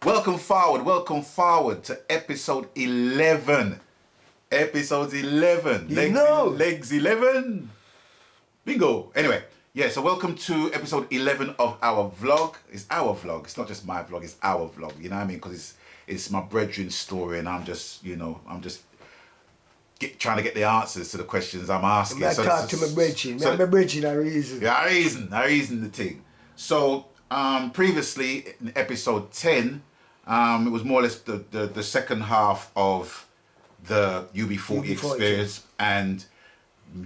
Welcome forward to episode 11. Episode 11. Legs 11. Bingo. Anyway, yeah, so welcome to episode 11 of our vlog. It's our vlog. It's not just my vlog, it's our vlog. You know what I mean? Because it's my brethren's story and I'm just trying to get the answers to the questions I'm asking. I talk to my brethren. My brethren are reason. Yeah, I reason the thing. So, previously in episode 10, it was more or less the second half of the UB40 experience, and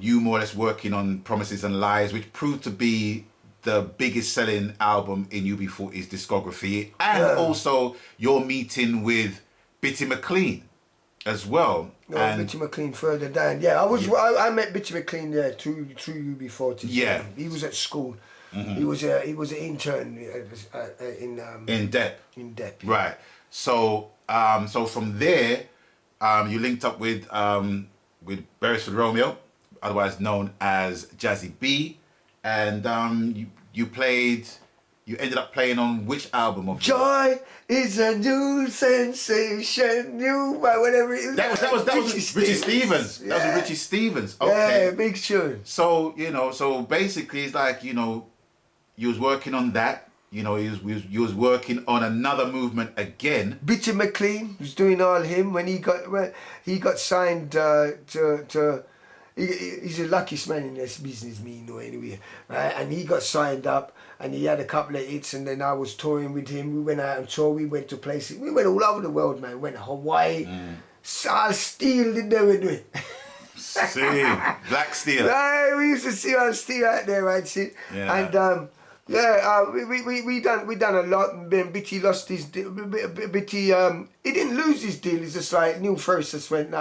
you more or less working on Promises and Lies, which proved to be the biggest selling album in UB40's discography, and also your meeting with Bitty McLean as well. No, and Bitty McLean further down. Yeah, I met Bitty McLean there through UB40. Yeah, he was at school. Mm-hmm. He was an intern in Dep. In Dep. Right. So from there, you linked up with Beresford Romeo, otherwise known as Jazzy B, and you ended up playing on which album of Joy is a new sensation, whatever it is. That was Richie Stephens. Yeah. That was Richie Stephens. Okay. Yeah, big tune. So so basically it's like you was working on that. You was working on another movement again. Bitty McLean was doing all him when he got signed to. He's the luckiest man in this business, me know anyway, right? And he got signed up, and he had a couple of hits, and then I was touring with him. We went out on tour. We went to places. We went all over the world, man. We went to Hawaii. Al Steel did they do it. See, Black Steel. Right, we used to see Al Steel out there, right? See, yeah. And we done a lot. And then Bitty lost his deal. Bitty he didn't lose his deal. It's just like Neil First just went no.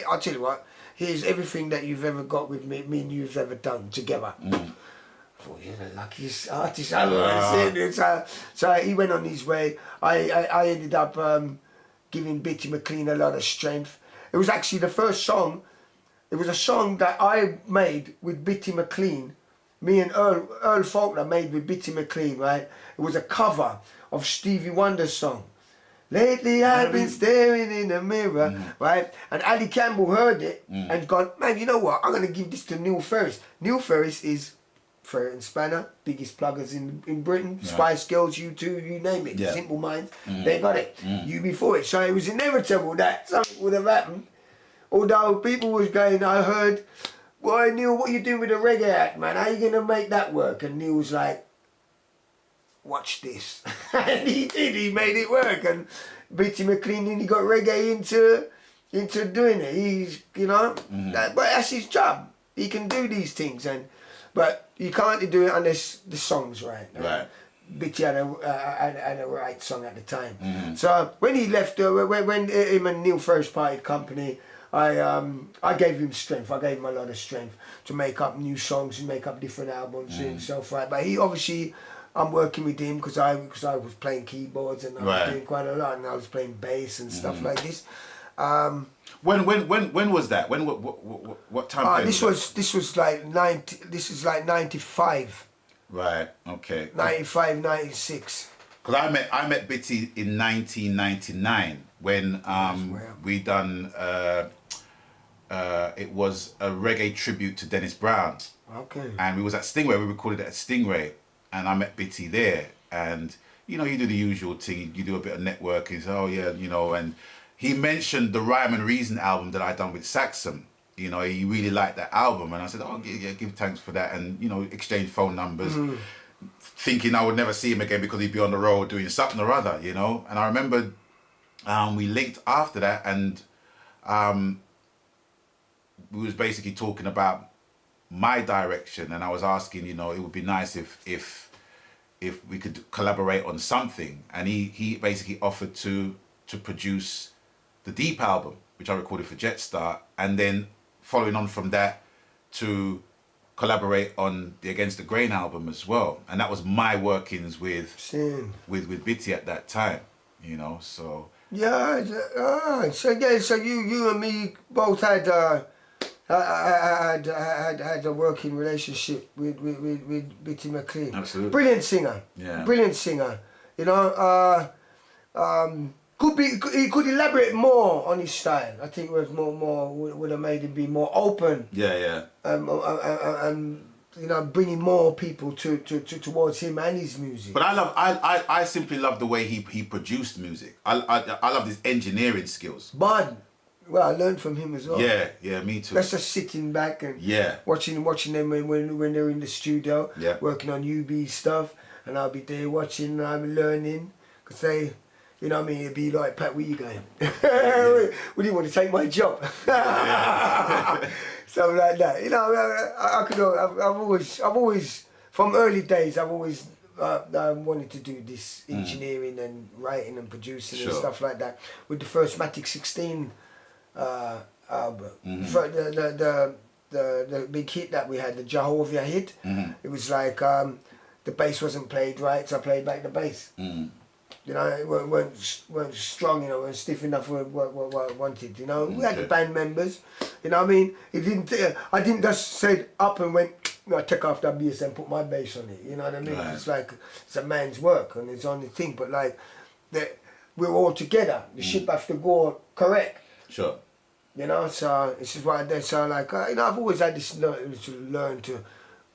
I'll tell you what. Here's everything that you've ever got with me and you've ever done together. I thought you're the luckiest artist I've ever seen. So he went on his way. I ended up giving Bitty McLean a lot of strength. It was actually the first song. It was a song that I made with Bitty McLean. Me and Earl Faulkner made with Bitty McLean, right? It was a cover of Stevie Wonder's song. Lately I've been staring in the mirror, right? And Ali Campbell heard it and gone, man, you know what? I'm going to give this to Neil Ferris. Neil Ferris is Ferret and Spanner, biggest pluggers in Britain. Yeah. Spice Girls, U2, you name it. Yeah. Simple Minds, they got it. UB40. So it was inevitable that something would have happened. Although people was going, I heard, boy, Neil, what you doing with the reggae act, man? How you going to make that work? And Neil was like, watch this. And he did, he made it work. And Bitty McLean, and he got reggae into doing it. He's, but that's his job. He can do these things, but you can't do it unless the song's right. Right. Bitty had a right song at the time. So when he left, when him and Neil first parted company, I gave him strength. I gave him a lot of strength to make up new songs and make up different albums himself, right? But he obviously, I'm working with him because I was playing keyboards and I was doing quite a lot, and I was playing bass and stuff like this. When was that? What time? This was like 95. Right. Okay. 95, 96. Because I met Bitty in 1999 when we done it was a reggae tribute to Dennis Brown. Okay. And we was at Stingray. We recorded it at Stingray. And I met Bitty there, and you do the usual thing. You do a bit of networking. So, and he mentioned the Rhyme and Reason album that I done with Saxon. He really liked that album, and I said, "Oh, yeah, give thanks for that." And exchange phone numbers, thinking I would never see him again because he'd be on the road doing something or other, And I remember we linked after that, and we was basically talking about my direction, and I was asking, it would be nice if we could collaborate on something, and he basically offered to produce the Deep album, which I recorded for Jetstar, and then following on from that to collaborate on the Against the Grain album as well, and that was my workings with Bitty at that time, So yeah, so you and me both had. I had a working relationship with Bitty McLean. Absolutely. Brilliant singer. Yeah. Brilliant singer. he could elaborate more on his style. I think it was more would have made him be more open. Yeah, yeah. You know, bringing more people towards him and his music. But I simply love the way he produced music. I love his engineering skills. But well, I learned from him as well. Yeah, me too. That's just sitting back and Yeah, watching them when they're in the studio, yeah, working on UB stuff, and I'll be there watching, I'm learning, because they, you know what I mean, it'd be like, Pat, where you going? Would you want to take my job? Something like that. You know, I've always, from early days, I've always wanted to do this engineering and writing and producing and stuff like that. With the first Matic 16 album, the big hit that we had, the Jehovah hit, it was like the bass wasn't played right, so I played back the bass. You know, it weren't strong, you know, weren't stiff enough for what I wanted, you know. We had the band members, you know what I mean? I didn't just say up and went, you know, I took off that bass and put my bass on it, you know what I mean? Right. It's like, it's a man's work and it's on the thing, but like, we're all together. The ship have to go correct. Sure. You know, so this is what I did. So like, you know, I've always had this to learn to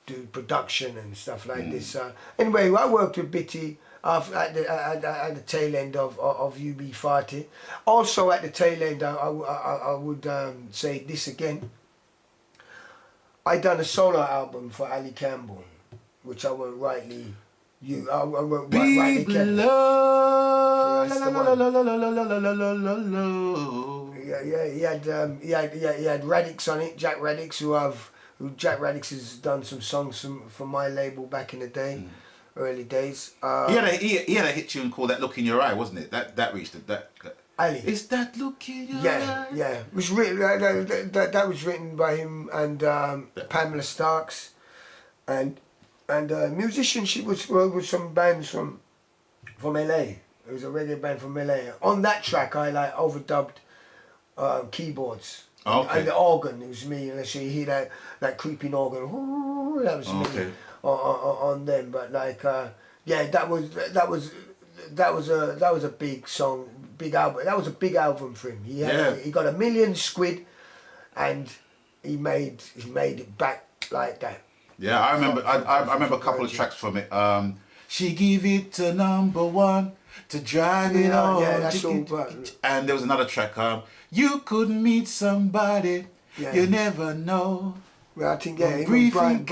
do production and stuff like this. Anyway, I worked with Bitty at the tail end of UB40. Also at the tail end, I would say this again. I done a solo album for Ali Campbell, which I won't rightly. I won't rightly Campbell. Yeah. He had Radix on it. Jack Radix, Jack Radix has done some songs for my label back in the day. Early days. He had a hit tune called "That Look in Your Eye," wasn't it? That reached that. Ali. It's that look in your eye. Yeah. It was written. That was written by him and Pamela Starks, and musician. She was with some bands from LA. It was a reggae band from LA. On that track, I like overdubbed keyboards. Okay. And the organ. It was me. And so you hear that creeping organ. That was me. On them, but like that was a big song, big album. That was a big album for him. He got £1 million quid, and he made it back like that. Yeah, I remember. I remember a couple of tracks from it. She give it to number one to drive it on. Yeah, that's all. And there was another track. You could meet somebody you never know. Well, I think Brian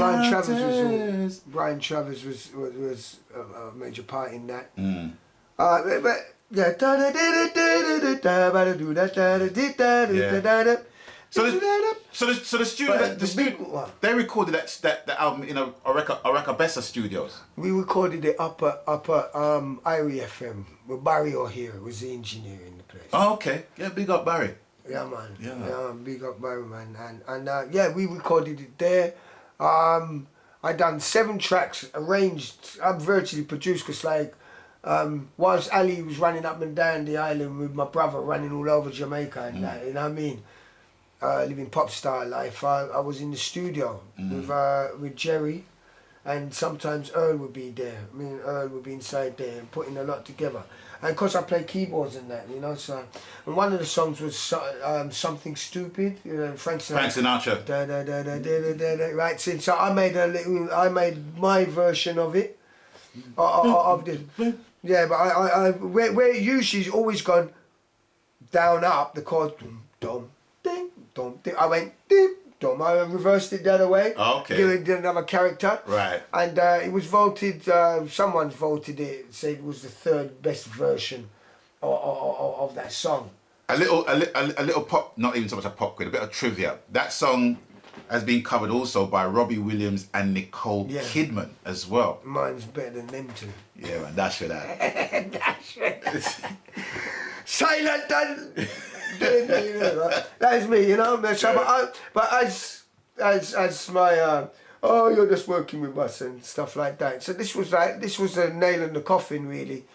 Travers was a major part in that. But yeah. So the studio they recorded that album in a Arakabessa Studios. We recorded it up at Irie FM. With Barry O'Hare was the engineer in the place. Oh, okay. Yeah, big up Barry. Yeah, man. Yeah, big up Barry, man. And we recorded it there. I done 7 tracks, arranged. I'm virtually produced because like, whilst Ali was running up and down the island with my brother running all over Jamaica and that, you know what I mean? Living pop star life. I was in the studio with Jerry, and sometimes Earl would be there. Me and Earl would be inside there and putting a lot together. And of course I play keyboards and that, you know. So, and one of the songs was Something Stupid, you know, Frank Sinatra. Right, so I made my version of it, of the. Yeah, but I where it usually is always gone down up the chord, dum ding dum ding. I went ding dum. I reversed it the other way. Oh, okay. Did another character. Right. And it was voted. Someone voted it. Said it was the 3rd best version of that song. A little pop. Not even so much a pop quiz. A bit of trivia. That song has been covered also by Robbie Williams and Nicole Kidman as well. Mine's better than them two. Yeah, man, that's for that. That's for that. Silent and that's me, you know. So, but as my you're just working with us and stuff like that. So this was a nail in the coffin really.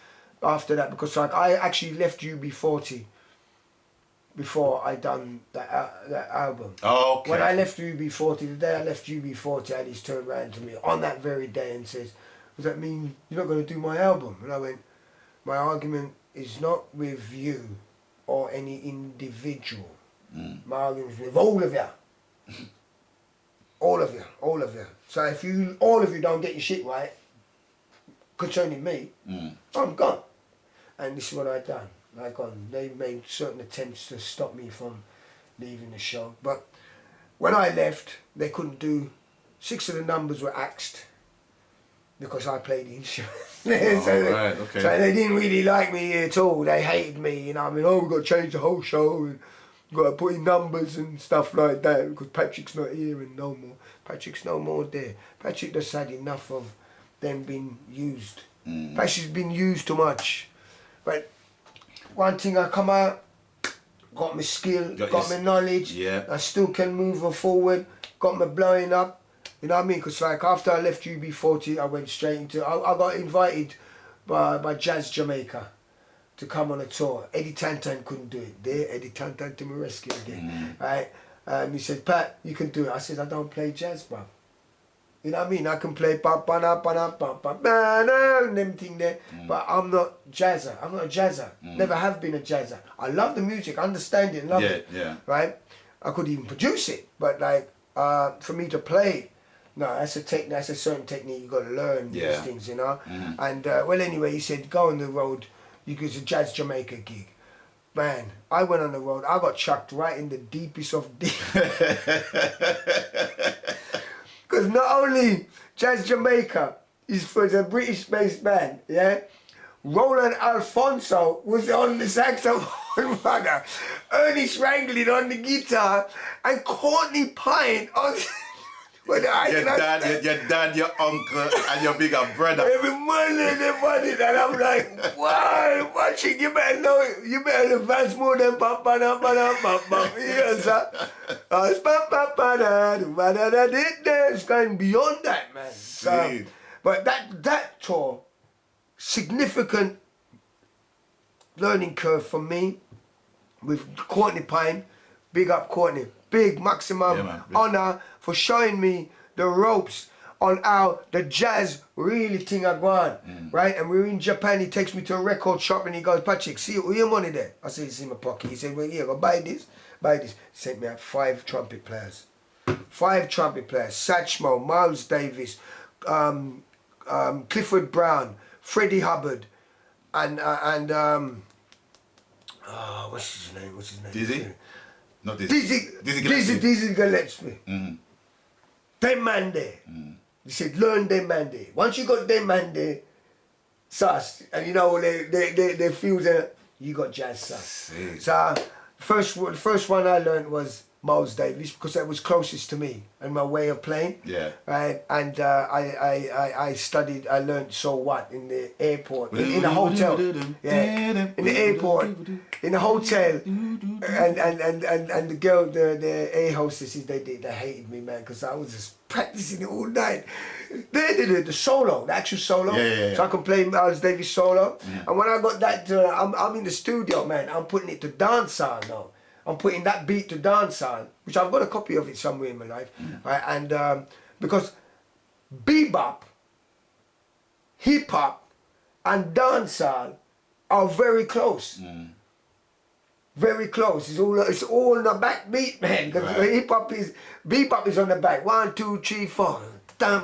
After that, because like I actually left UB40 before I done that album. Oh, okay. When I left UB40, the day I left UB40, Alice turned around to me on that very day and says, "Does that mean you're not going to do my album?" And I went, My argument is not with you or any individual. My argument is with all of you. All of you. So if all of you don't get your shit right, concerning me, I'm gone. And this is what I done. They made certain attempts to stop me from leaving the show. But when I left, they couldn't do, 6 of the numbers were axed because I played the instrument. Right, okay. So they didn't really like me at all. They hated me, you know what I mean? Oh, we've got to change the whole show and we've got to put in numbers and stuff like that because Patrick's not here and no more. Patrick's no more there. Patrick just had enough of them being used. Patrick's been used too much. But one thing, I come out, got my skill, got my knowledge, I still can move her forward, got my blowing up, you know what I mean? Because like after I left UB40, I went straight into, I got invited by Jazz Jamaica to come on a tour. Eddie Tantan couldn't do it. There, Eddie Tantan to my rescue again, right? And he said, Pat, you can do it. I said, I don't play jazz, bro. You know what I mean? I can play and everything there, but I'm not jazzer. I'm not a jazzer. Never have been a jazzer. I love the music, understand it, love it. Right? I could even produce it, but like for me to play, no, that's a certain technique you got to learn these things, you know. And well, anyway, he said go on the road. You go to Jazz Jamaica gig. Man, I went on the road. I got chucked right in the deepest of deep. Because not only Jazz Jamaica is for the British-based band, yeah? Roland Alfonso was on the saxophone, brother. Ernest Wrangling on the guitar, and Courtney Pine on... Your dad, your uncle, and your bigger brother. Every morning, everybody, and I'm like, wow, watching, you better know it. You better advance more than yes, sir. It's going beyond that, man. So, but that tour, significant learning curve for me with Courtney Pine. Big up Courtney. Big maximum honor for showing me the ropes on how the jazz really thing are going, right? And we're in Japan. He takes me to a record shop and he goes, Patrick, see your money there. I said, it's in my pocket. He said, well, yeah, go buy this. He sent me out 5 trumpet players. 5 trumpet players. Satchmo, Miles Davis, Clifford Brown, Freddie Hubbard, and what's his name? Dizzy? Not Dizzy. Dizzy Gillespie. Them man there. He said, learn them man there. Once you got them man there, sus, and you know they feel that you got jazz sus. So first one I learned was Miles Davis because that was closest to me and my way of playing. Yeah. Right. And I studied. I learned So What in the airport, in a hotel. Yeah. In the airport, in a hotel, and the girl, the air hostesses, they hated me, man, because I was just practicing it all night. They did the solo, the actual solo. Yeah. So I can play Miles Davis solo. And when I got that, I'm in the studio, man. I'm putting it to dancehall now. I'm putting that beat to dancehall, which I've got a copy of it somewhere in my life, right? And because bebop, hip hop, and dancehall are very close. Very close. It's all on the back beat, man. Because hip hop bebop is on the back. 1, 2, 3, 4. Yeah,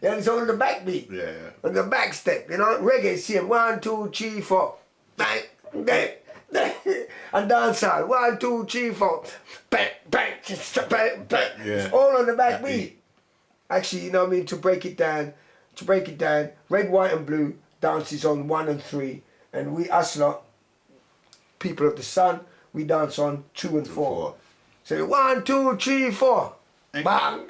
it's on the back beat. Yeah. On the back step, you know. Reggae, same. 1, 2, 3, 4. Bang, bang. And dancehall, 1, 2, 3, 4, bang, bang, bang, bang. It's all on the back beat. Actually, you know what I mean, to break it down, Red, White and Blue dances on 1 and 3, and we, us lot, people of the sun, we dance on 2 and 4. So 1, 2, 3, 4. Bang!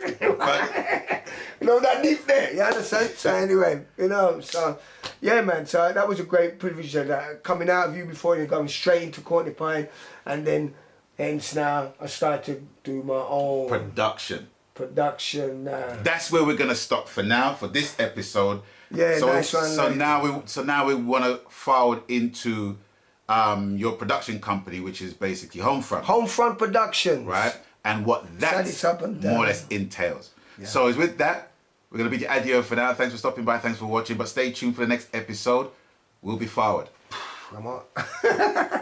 You know, that deep there, you understand? So anyway, you know, so yeah, man, so that was a great privilege, coming out of UB40 and going straight into Courtney Pine, and then hence now I started to do my own production. That's where we're gonna stop for now for this episode. Yeah, so, nice one. So now we want to forward into your production company, which is basically Homefront Productions, right? And what that more or less entails. Yeah. So with that, we're going to bid you adieu for now. Thanks for stopping by. Thanks for watching. But stay tuned for the next episode. We'll be forward. Come on.